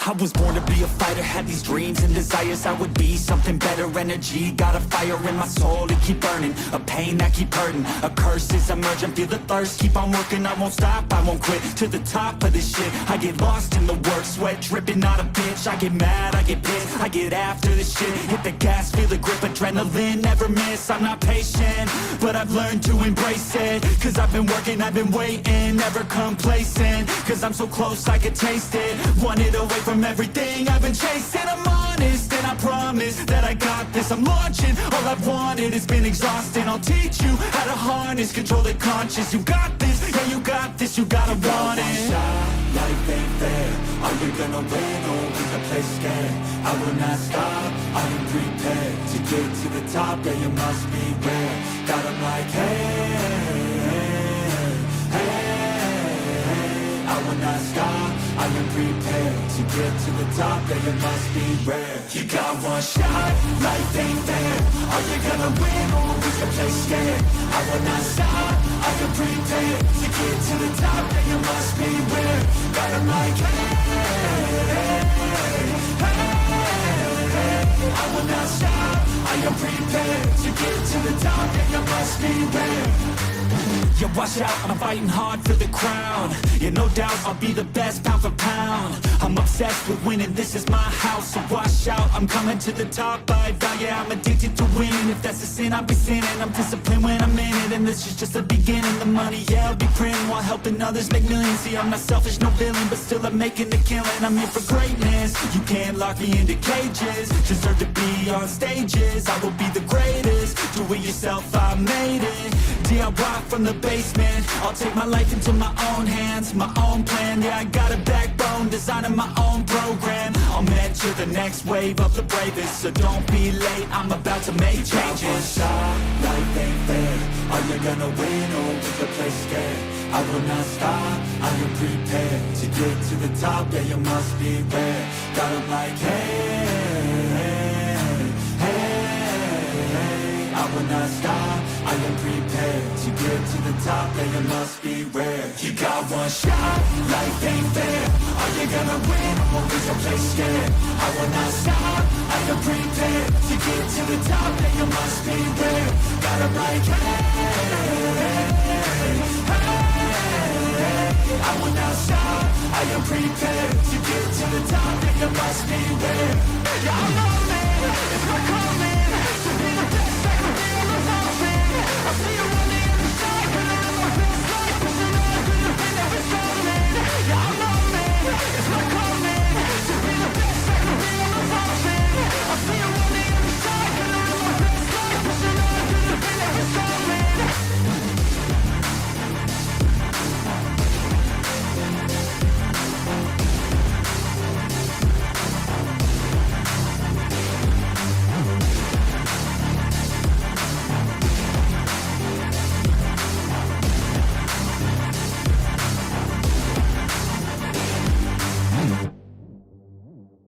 I was born to be a fighter, had these dreams and desires. I would be something better, energy, got a fire in my soul to keep burning, a pain that keep hurting, a curse is emerging, feel the thirst, keep on working, I won't stop, I won't quit, to the top of this shit, I get lost in the work, sweat dripping, not a bitch, I get mad, I get pissed, I get after this shit, hit the gas, feel the grip, adrenaline, never miss, I'm not patient, but I've learned to embrace it, cause I've been working, I've been waiting, never complacent, cause I'm so close, I can taste it, want it away from everything I've been chasing. I'm honest and I promise that I got this. I'm launching, all I've wanted has been exhausting. I'll teach you how to harness, control the conscious. You got this, yeah you got this, you gotta want it. Life ain't fair, are you gonna win or will you play scared? I will not stop, I am prepared to get to the top, yeah you must beware. Got 'em like hey, I will not stop, I am prepared to get to the top, yeah you must be rare. You got one shot, life ain't fair, are you gonna win or will you play scared? I will not stop, I am prepared to get to the top, yeah you must be rare. Got 'em like hey, I will not stop, I am prepared to get to the top, yeah you must be rare. Yeah, watch out, I'm fighting hard for the crown. Yeah, no doubt, I'll be the best pound for pound. I'm obsessed with winning, this is my house. So watch out, I'm coming to the top. I vow, yeah, I'm addicted to winning. If that's a sin, I'll be sinning. I'm disciplined when I'm in it, and this is just the beginning. The money, yeah, I'll be printing while helping others make millions. See, I'm not selfish, no villain, but still I'm making a killing. I'm here for greatness, you can't lock me into cages. Deserve to be on stages, I will be the greatest. Do it yourself, I made it. DIY from the basement, I'll take my life into my own hands, my own plan, yeah I got a backbone, designing my own program, I'll mentor the next wave of the bravest, so don't be late, I'm about to make changes. Life ain't fair, are you gonna win or will you play scared? I will not stop, I am prepared to get to the top, yeah you must be rare. Got 'em like hey, I will not stop, I am prepared to get to the top, yeah you must be rare. You got one shot, life ain't fair, are you gonna win or will you play scared? I will not stop, I am prepared to get to the top, yeah you must be rare. Got 'em like I will not stop, I am prepared to get to the top, yeah you must be rare. Yeah I'm rolling, it's my calling,